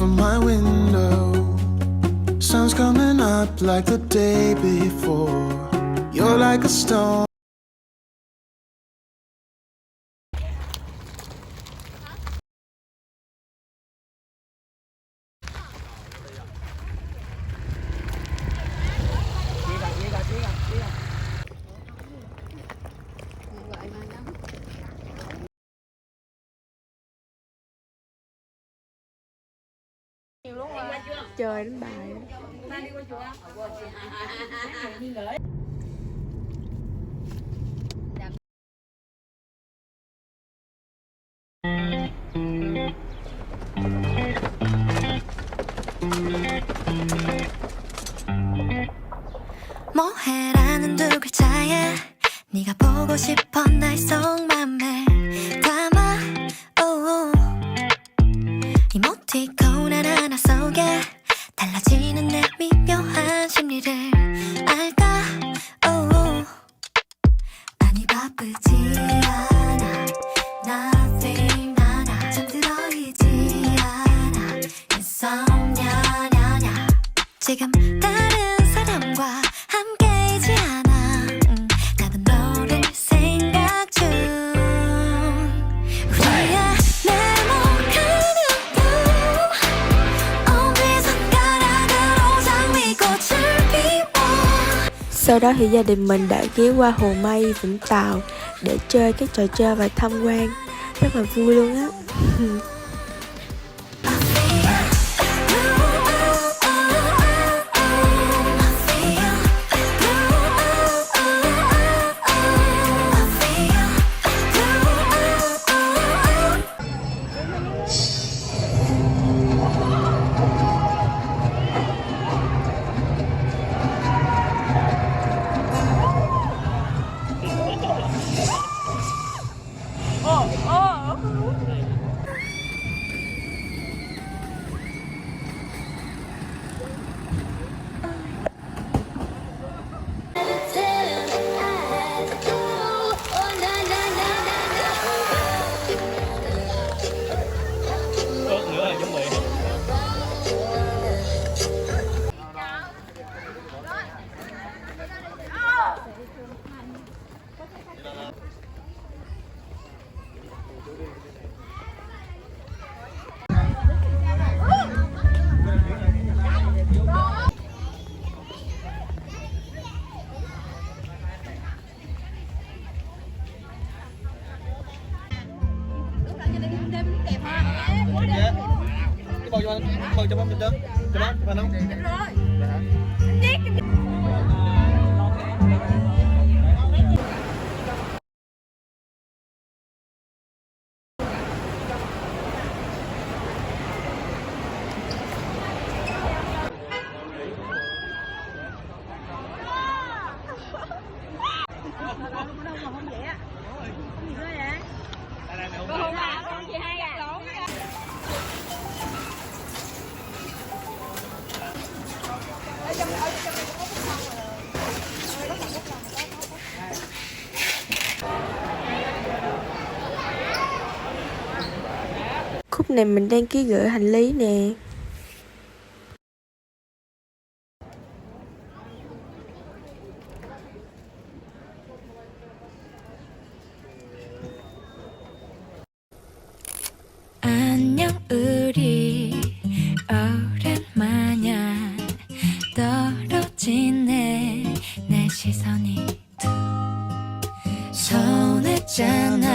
from my window. Sun's coming up like the day before. You're like a stone. Chơi đánh bài. 뭐해라는 두 글자에 네가 보고 싶어 날 속맘에 담아 이모티콘 하나하나 속에 달라지는 내 미묘한 심리를 알까 많이 바쁘지 않아 Nothing 나나 잠들어 있지 않아 Insomnia 냐냐 지금 다른 사람과 함께이지 않아 나도 너를 생각 중 우리의 네모가는 꿈 온비 손가락으로 장미꽃을 피워. Sau đó thì gia đình mình đã ghé qua Hồ Mây, Vũng Tàu để chơi các trò chơi và tham quan. Rất là vui luôn á. Bầu cho bông được chưa? Cho bông, cho bông không? Khúc này mình đang ký gửi hành lý nè. 안녕 우리 오랜만이야 떨어진 내 시선이 툭 서운했잖아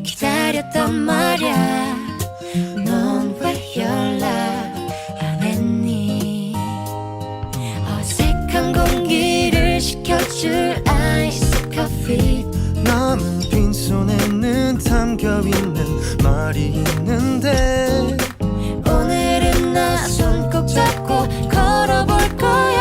기다렸단 말야 넌 왜 연락 안 했니 어색한 공기를 식혀줄 아이스 커피 남은 빈손에는 담겨있는 말이 있는데 오늘은 나 손 꼭 잡고 걸어볼 거야.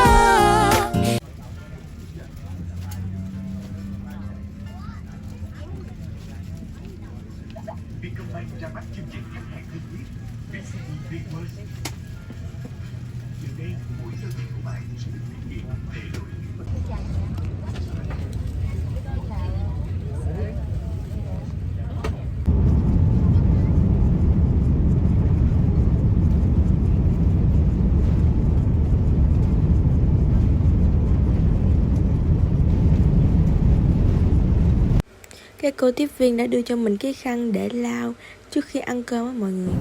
Cái cô tiếp viên đã đưa cho mình cái khăn để lau trước khi ăn cơm á mọi người.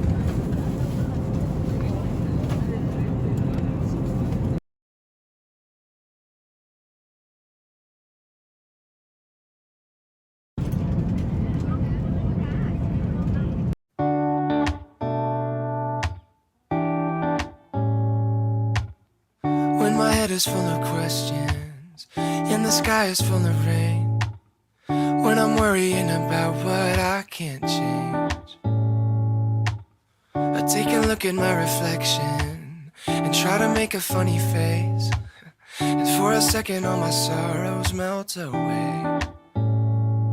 When my head is full of questions and the sky is full of rain, when I'm worrying about what I can't change, I take a look at my reflection and try to make a funny face, and for a second all my sorrows melt away.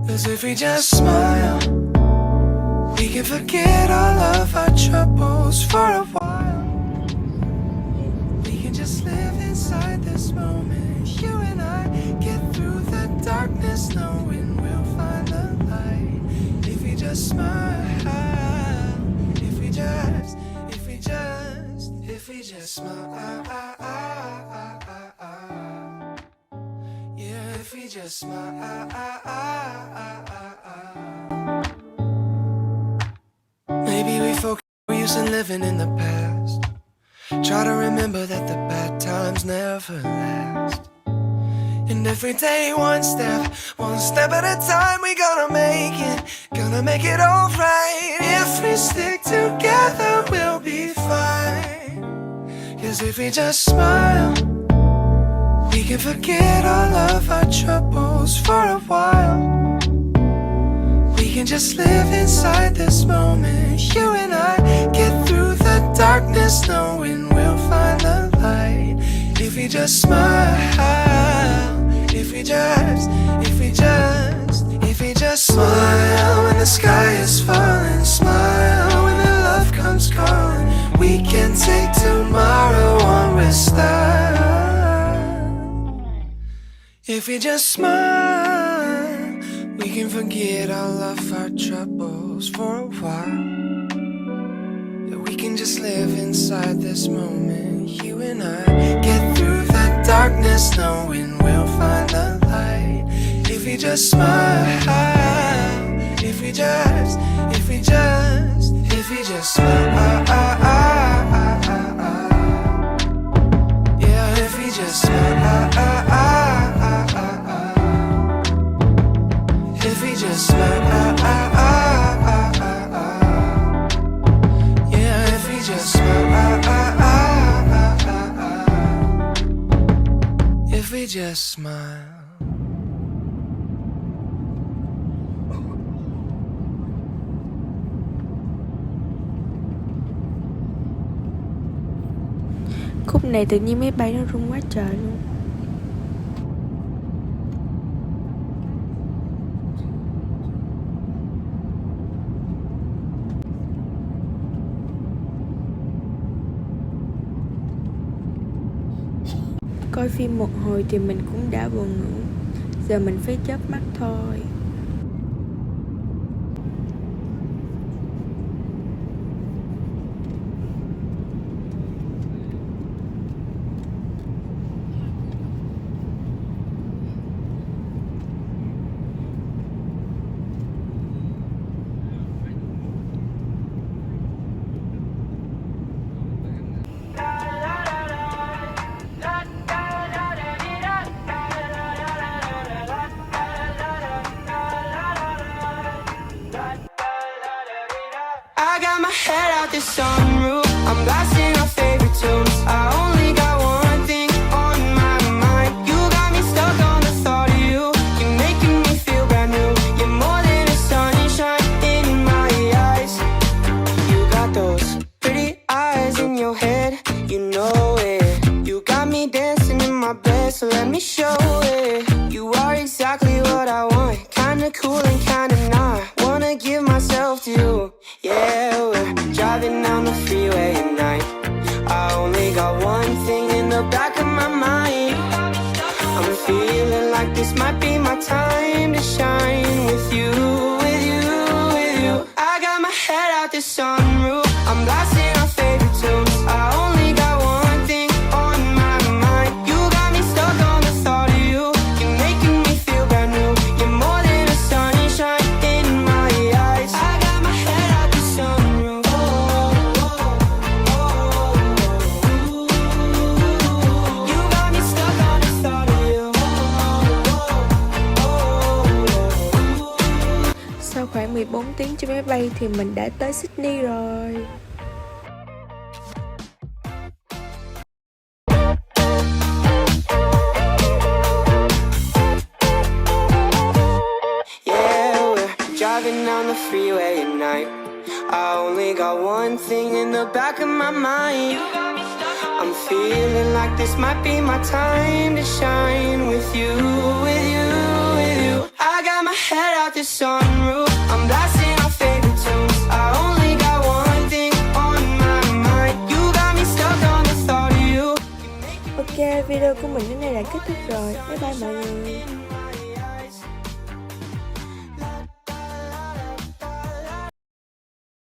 As if we just smile, we can forget all of our troubles for a while. We can just live inside this moment. You and I get through the darkness, knowing we'll find the light. If we just smile, if we just smile, yeah, if we just smile. Maybe we focus on used to living in the past. Try to remember that the bad times never last. And every day one step at a time, we gonna make it alright. If we stick together, we'll be fine. 'Cause if we just smile, we can forget all of our troubles for a while. We can just live inside this moment. You and I get through the darkness, knowing we'll find the light. If we just smile, if we just smile when the sky is falling, smile when the love comes calling. We can take tomorrow on with style. If we just smile, we can forget all of our troubles for a while. Yeah, we can just live inside this moment. You and I get through the darkness, knowing we'll find the light. If we just smile, if we just smile, yeah, if we just smile, if we just smile, yeah, if we just smile, if we just smile. Khúc này tự nhiên máy bay nó rung quá trời luôn. Coi phim một hồi thì mình cũng đã buồn ngủ. Giờ mình phải chớp mắt thôi. I got my head out the sunroof, I'm blasting our favorite tunes. I only got one thing on my mind. You got me stuck on the thought of you. You're making me feel brand new. You're more than a sunshine in my eyes. You got those pretty eyes in your head, you know it. You got me dancing in my bed, so let me show it. You are exactly what I want, kinda cool and kinda not. Wanna give myself to you. Yeah, we're driving down the freeway at night. I only got one thing in the back of my mind. I'm feeling like this might be my time to shine with you, with you, with you. I got my head out the sunroof, I'm blasting our favorite tunes. I only got one thing on my mind. You got me stuck on the thought of you. You're making me feel brand new. You're more than a sunshine 14 tiếng trên máy bay thì mình đã tới Sydney rồi. Driving down the freeway at night, I only got one thing in the back of my mind. I'm feeling like this might be my time to shine with you, with you, with you. I got my head out the sunroof, I'm blasting our favorite tunes. I only got one thing on my mind. You got me stuck on the thought of you. Ok, video của mình đến đây là kết thúc rồi. Bye bye mọi người.